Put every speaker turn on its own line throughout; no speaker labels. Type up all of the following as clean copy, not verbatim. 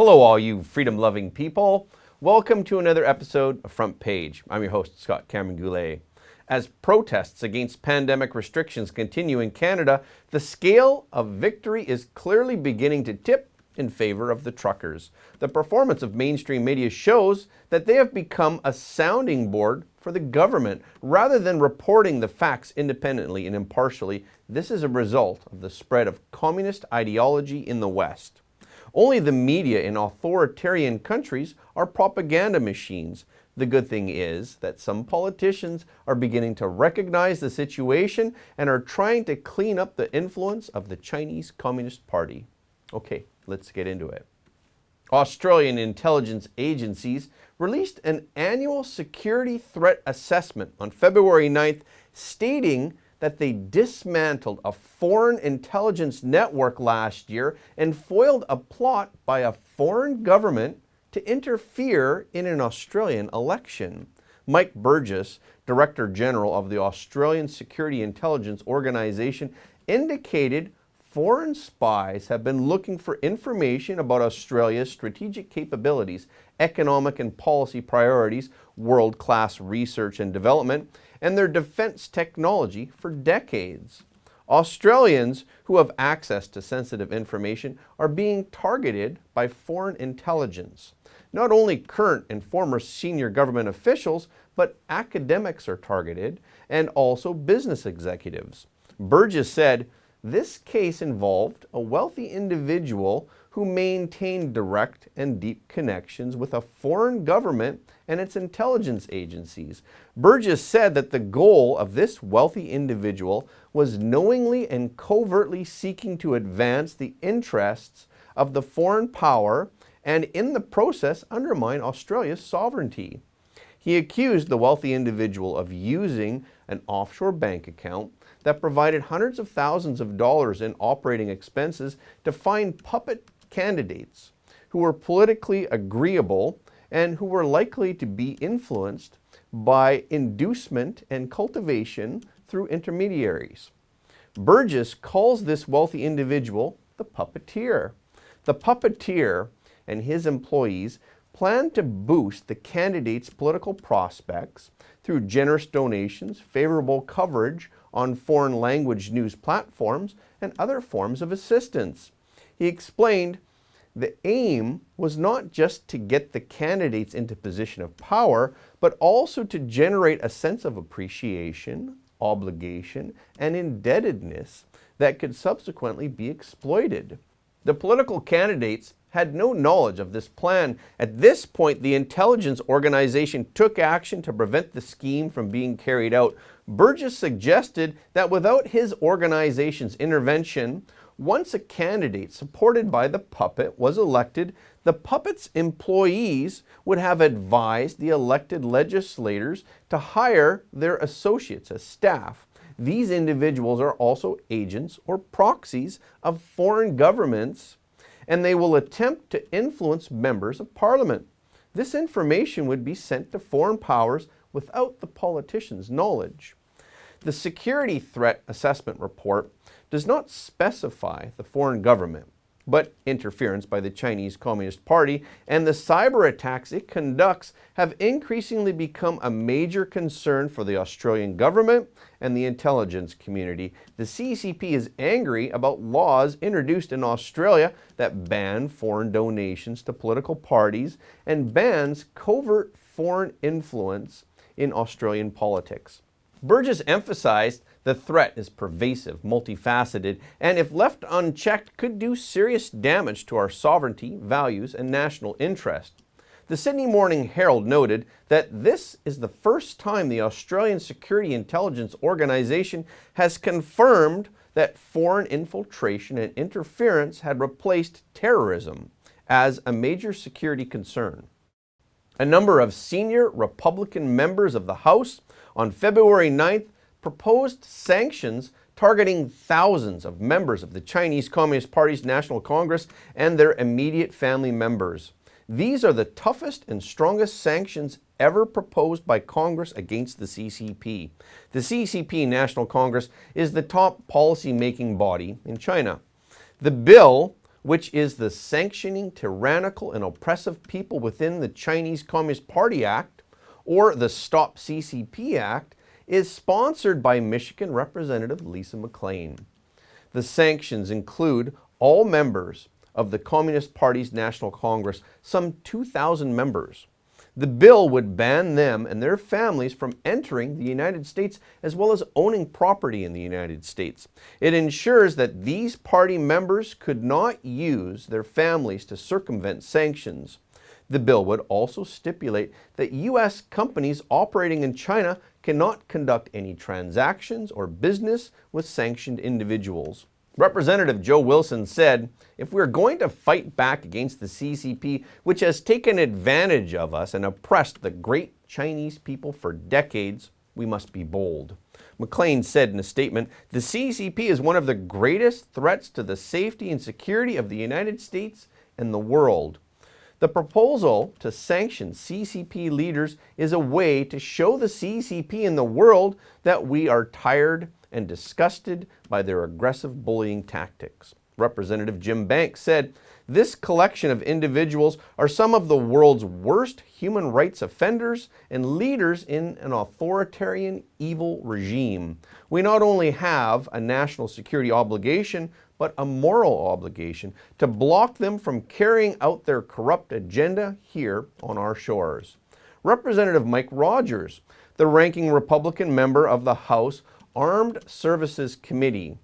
Hello, all you freedom-loving people. Welcome to another episode of Front Page. I'm your host, Scott Cameron Goulet. As protests against pandemic restrictions continue in Canada, the scale of victory is clearly beginning to tip in favor of the truckers. The performance of mainstream media shows that they have become a sounding board for the government. Rather than reporting the facts independently and impartially, this is a result of the spread of communist ideology in the West. Only the media in authoritarian countries are propaganda machines. The good thing is that some politicians are beginning to recognize the situation and are trying to clean up the influence of the Chinese Communist Party. Okay, let's get into it. Australian intelligence agencies released an annual security threat assessment on February 9th, stating that they dismantled a foreign intelligence network last year and foiled a plot by a foreign government to interfere in an Australian election. Mike Burgess, Director General of the Australian Security Intelligence Organization, indicated foreign spies have been looking for information about Australia's strategic capabilities, economic and policy priorities, world-class research and development, and their defense technology for decades. Australians who have access to sensitive information are being targeted by foreign intelligence. Not only current and former senior government officials, but academics are targeted, and also business executives. Burgess said, "This case involved a wealthy individual who maintained direct and deep connections with a foreign government and its intelligence agencies." Burgess said that the goal of this wealthy individual was knowingly and covertly seeking to advance the interests of the foreign power and in the process undermine Australia's sovereignty. He accused the wealthy individual of using an offshore bank account that provided hundreds of thousands of dollars in operating expenses to find puppet candidates who were politically agreeable and who were likely to be influenced by inducement and cultivation through intermediaries. Burgess calls this wealthy individual the puppeteer. The puppeteer and his employees plan to boost the candidate's political prospects through generous donations, favorable coverage on foreign language news platforms, and other forms of assistance. He explained the aim was not just to get the candidates into position of power, but also to generate a sense of appreciation, obligation, and indebtedness that could subsequently be exploited. The political candidates had no knowledge of this plan. At this point, the intelligence organization took action to prevent the scheme from being carried out. Burgess suggested that without his organization's intervention, once a candidate supported by the puppet was elected, the puppet's employees would have advised the elected legislators to hire their associates as staff. These individuals are also agents or proxies of foreign governments, and they will attempt to influence members of parliament. This information would be sent to foreign powers without the politicians' knowledge. The Security Threat Assessment Report does not specify the foreign government, but interference by the Chinese Communist Party and the cyber attacks it conducts have increasingly become a major concern for the Australian government and the intelligence community. The CCP is angry about laws introduced in Australia that ban foreign donations to political parties and bans covert foreign influence in Australian politics. Burgess emphasized the threat is pervasive, multifaceted, and if left unchecked could do serious damage to our sovereignty, values, and national interest. The Sydney Morning Herald noted that this is the first time the Australian Security Intelligence Organization has confirmed that foreign infiltration and interference had replaced terrorism as a major security concern. A number of senior Republican members of the House on February 9th proposed sanctions targeting thousands of members of the Chinese Communist Party's National Congress and their immediate family members. These are the toughest and strongest sanctions ever proposed by Congress against the CCP. The CCP National Congress is the top policy-making body in China. The bill which is the Sanctioning Tyrannical and Oppressive People Within the Chinese Communist Party Act, or the Stop CCP Act, is sponsored by Michigan Representative Lisa McLean. The sanctions include all members of the Communist Party's National Congress, some 2,000 members. The bill would ban them and their families from entering the United States as well as owning property in the United States. It ensures that these party members could not use their families to circumvent sanctions. The bill would also stipulate that U.S. companies operating in China cannot conduct any transactions or business with sanctioned individuals. Representative Joe Wilson said, "If we're going to fight back against the CCP, which has taken advantage of us and oppressed the great Chinese people for decades, we must be bold." McLean said in a statement, "The CCP is one of the greatest threats to the safety and security of the United States and the world." The proposal to sanction CCP leaders is a way to show the CCP and the world that we are tired and disgusted by their aggressive bullying tactics. Representative Jim Banks said, "This collection of individuals are some of the world's worst human rights offenders and leaders in an authoritarian, evil regime. We not only have a national security obligation, but a moral obligation to block them from carrying out their corrupt agenda here on our shores." Representative Mike Rogers, the ranking Republican member of the House Armed Services Committee,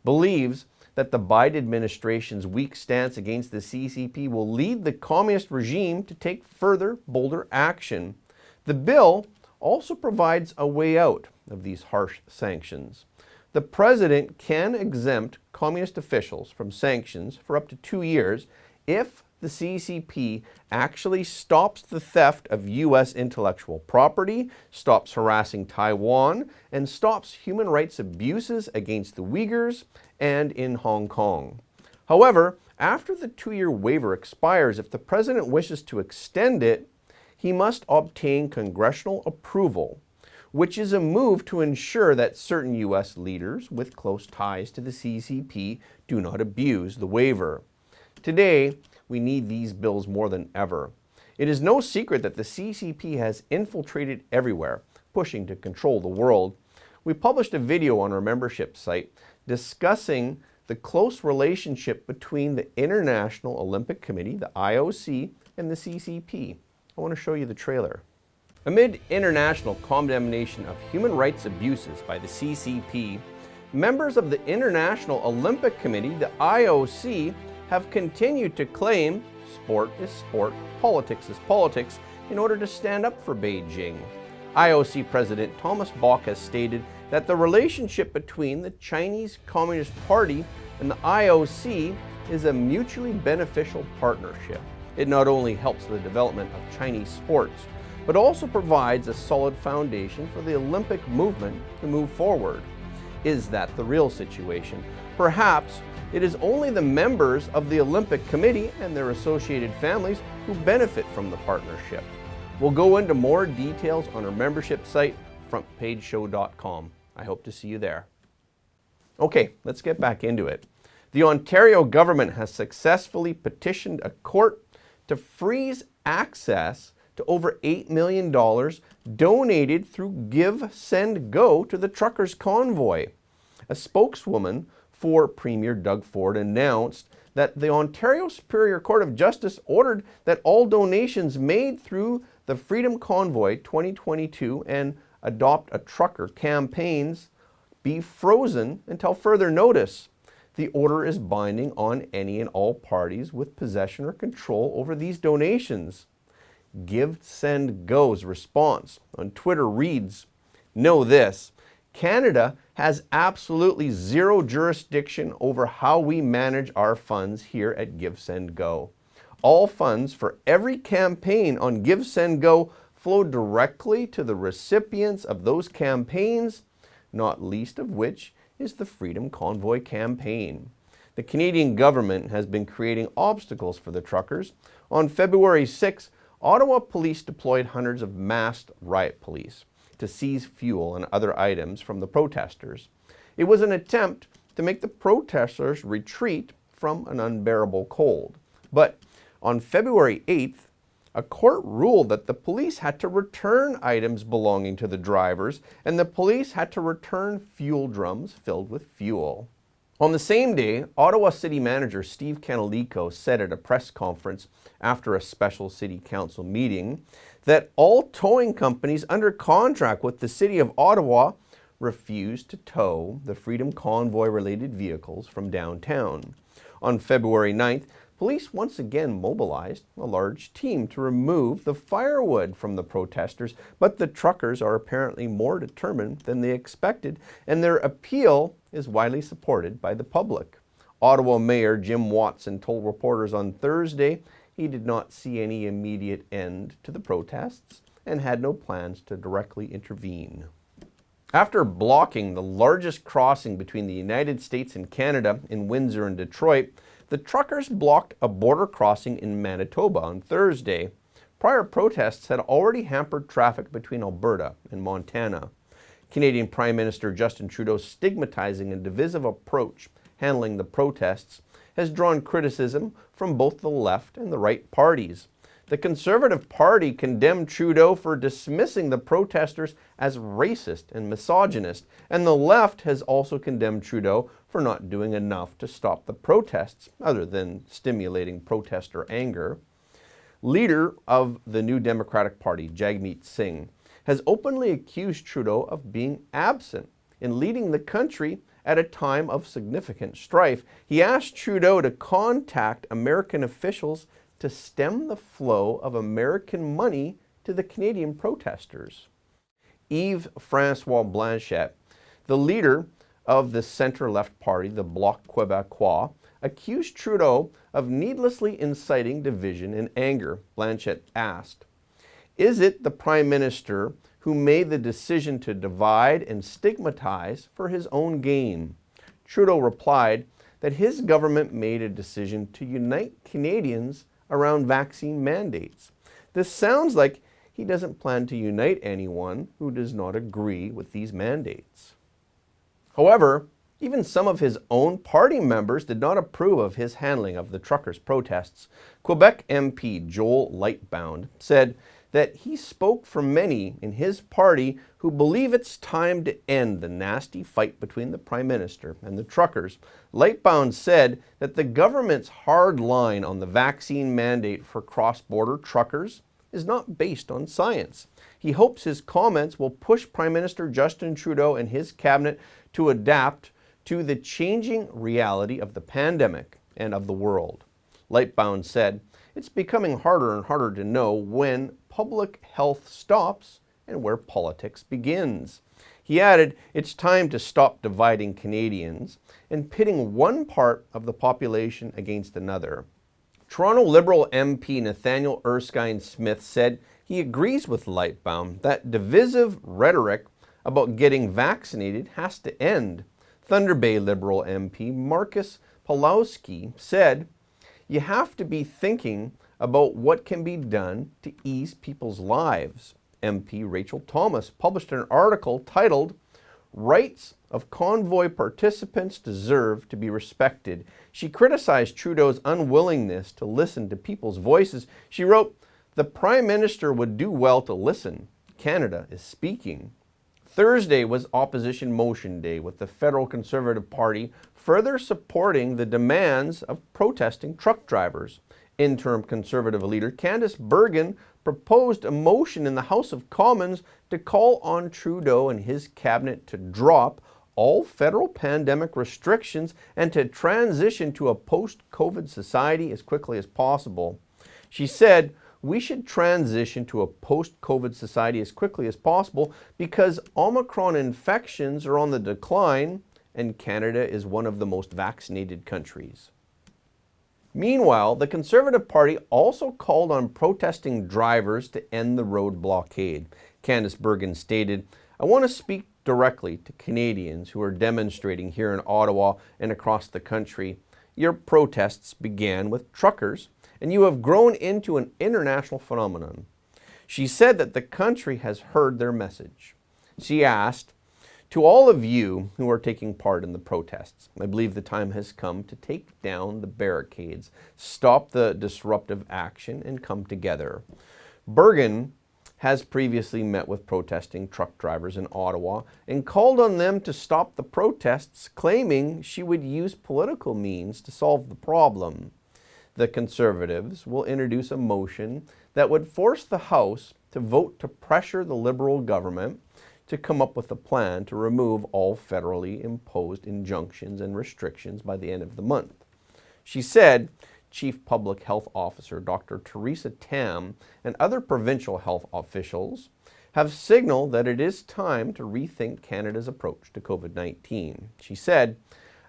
believes that the Biden administration's weak stance against the CCP will lead the communist regime to take further, bolder action. The bill also provides a way out of these harsh sanctions. The president can exempt communist officials from sanctions for up to 2 years if the CCP actually stops the theft of U.S. intellectual property, stops harassing Taiwan, and stops human rights abuses against the Uyghurs and in Hong Kong. However, after the 2-year waiver expires, if the president wishes to extend it, he must obtain congressional approval, which is a move to ensure that certain U.S. leaders with close ties to the CCP do not abuse the waiver. Today, we need these bills more than ever. It is no secret that the CCP has infiltrated everywhere, pushing to control the world. We published a video on our membership site discussing the close relationship between the International Olympic Committee, the IOC, and the CCP. I want to show you the trailer. Amid international condemnation of human rights abuses by the CCP, members of the International Olympic Committee, the IOC, have continued to claim sport is sport, politics is politics, in order to stand up for Beijing. IOC President Thomas Bach has stated that the relationship between the Chinese Communist Party and the IOC is a mutually beneficial partnership. It not only helps the development of Chinese sports, but also provides a solid foundation for the Olympic movement to move forward. Is that the real situation? Perhaps it is only the members of the Olympic Committee and their associated families who benefit from the partnership. We'll go into more details on our membership site, frontpageshow.com. I hope to see you there. Okay, let's get back into it. The Ontario government has successfully petitioned a court to freeze access to over $8 million donated through Give, Send, Go to the truckers' convoy. A spokeswoman for Premier Doug Ford announced that the Ontario Superior Court of Justice ordered that all donations made through the Freedom Convoy 2022 and Adopt a Trucker campaigns be frozen until further notice. The order is binding on any and all parties with possession or control over these donations. Give, Send, Go's response on Twitter reads, "Know this, Canada has absolutely zero jurisdiction over how we manage our funds here at Give, Send, Go. All funds for every campaign on Give, Send, Go flow directly to the recipients of those campaigns, not least of which is the Freedom Convoy campaign." The Canadian government has been creating obstacles for the truckers. On February 6, Ottawa police deployed hundreds of masked riot police to seize fuel and other items from the protesters. It was an attempt to make the protesters retreat from an unbearable cold. But on February 8th, a court ruled that the police had to return items belonging to the drivers, and the police had to return fuel drums filled with fuel. On the same day, Ottawa City Manager Steve Canalico said at a press conference after a special City Council meeting that all towing companies under contract with the City of Ottawa refused to tow the Freedom Convoy-related vehicles from downtown. On February 9th, police once again mobilized a large team to remove the firewood from the protesters, but the truckers are apparently more determined than they expected, and their appeal is widely supported by the public. Ottawa Mayor Jim Watson told reporters on Thursday he did not see any immediate end to the protests and had no plans to directly intervene. After blocking the largest crossing between the United States and Canada in Windsor and Detroit, the truckers blocked a border crossing in Manitoba on Thursday. Prior protests had already hampered traffic between Alberta and Montana. Canadian Prime Minister Justin Trudeau's stigmatizing and divisive approach handling the protests has drawn criticism from both the left and the right parties. The Conservative Party condemned Trudeau for dismissing the protesters as racist and misogynist, and the left has also condemned Trudeau for not doing enough to stop the protests, other than stimulating protester anger. Leader of the New Democratic Party, Jagmeet Singh, has openly accused Trudeau of being absent in leading the country at a time of significant strife. He asked Trudeau to contact American officials to stem the flow of American money to the Canadian protesters. Yves-François Blanchet, the leader of the centre-left party, the Bloc Québécois, accused Trudeau of needlessly inciting division and anger. Blanchet asked, "Is it the Prime Minister who made the decision to divide and stigmatize for his own gain?" Trudeau replied that his government made a decision to unite Canadians around vaccine mandates. This sounds like he doesn't plan to unite anyone who does not agree with these mandates. However, even some of his own party members did not approve of his handling of the truckers' protests. Quebec MP Joel Lightbound said that he spoke for many in his party who believe it's time to end the nasty fight between the Prime Minister and the truckers. Lightbound said that the government's hard line on the vaccine mandate for cross-border truckers is not based on science. He hopes his comments will push Prime Minister Justin Trudeau and his cabinet to adapt to the changing reality of the pandemic and of the world. Lightbound said, "It's becoming harder and harder to know when public health stops and where politics begins." He added, "It's time to stop dividing Canadians and pitting one part of the population against another." Toronto Liberal MP Nathaniel Erskine-Smith said he agrees with Lightbound that divisive rhetoric about getting vaccinated has to end. Thunder Bay Liberal MP Marcus Pawlowski said, "You have to be thinking about what can be done to ease people's lives." MP Rachel Thomas published an article titled, "Rights of Convoy Participants Deserve to be Respected." She criticized Trudeau's unwillingness to listen to people's voices. She wrote, "The Prime Minister would do well to listen. Canada is speaking." Thursday was Opposition Motion Day, with the Federal Conservative Party further supporting the demands of protesting truck drivers. Interim Conservative leader Candice Bergen proposed a motion in the House of Commons to call on Trudeau and his cabinet to drop all federal pandemic restrictions and to transition to a post-COVID society as quickly as possible. She said, "We should transition to a post-COVID society as quickly as possible because Omicron infections are on the decline and Canada is one of the most vaccinated countries." Meanwhile, the Conservative Party also called on protesting drivers to end the road blockade. Candice Bergen stated, "I want to speak directly to Canadians who are demonstrating here in Ottawa and across the country. Your protests began with truckers, and you have grown into an international phenomenon." She said that the country has heard their message. She asked, To all of you who are taking part in the protests, I believe the time has come to take down the barricades, stop the disruptive action, and come together. Bergen has previously met with protesting truck drivers in Ottawa and called on them to stop the protests, claiming she would use political means to solve the problem. The Conservatives will introduce a motion that would force the House to vote to pressure the Liberal government to come up with a plan to remove all federally imposed injunctions and restrictions by the end of the month. She said Chief Public Health Officer Dr. Theresa Tam and other provincial health officials have signaled that it is time to rethink Canada's approach to COVID-19. She said,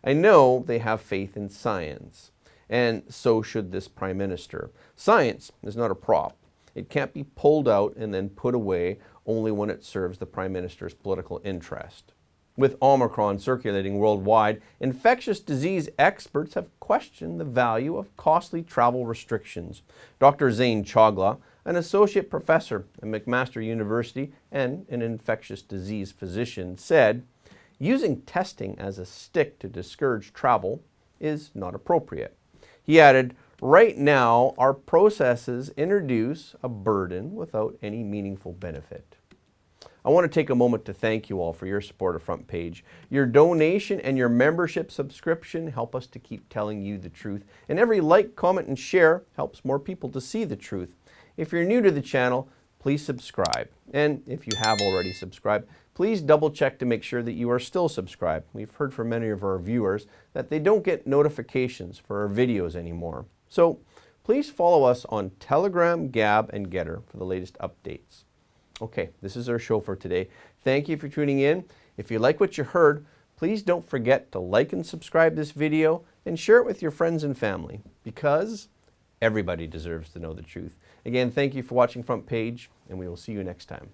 "I know they have faith in science, and so should this Prime Minister. Science is not a prop. It can't be pulled out and then put away only when it serves the Prime Minister's political interest." With Omicron circulating worldwide, infectious disease experts have questioned the value of costly travel restrictions. Dr. Zain Chagla, an associate professor at McMaster University and an infectious disease physician, said, "Using testing as a stick to discourage travel is not appropriate." He added, "Right now, our processes introduce a burden without any meaningful benefit." I want to take a moment to thank you all for your support of Front Page. Your donation and your membership subscription help us to keep telling you the truth, and every like, comment, and share helps more people to see the truth. If you're new to the channel, please subscribe. And if you have already subscribed, please double check to make sure that you are still subscribed. We've heard from many of our viewers that they don't get notifications for our videos anymore. So please follow us on Telegram, Gab, and Getter for the latest updates. Okay, this is our show for today. Thank you for tuning in. If you like what you heard, please don't forget to like and subscribe this video and share it with your friends and family, because everybody deserves to know the truth. Again, thank you for watching Front Page, and we will see you next time.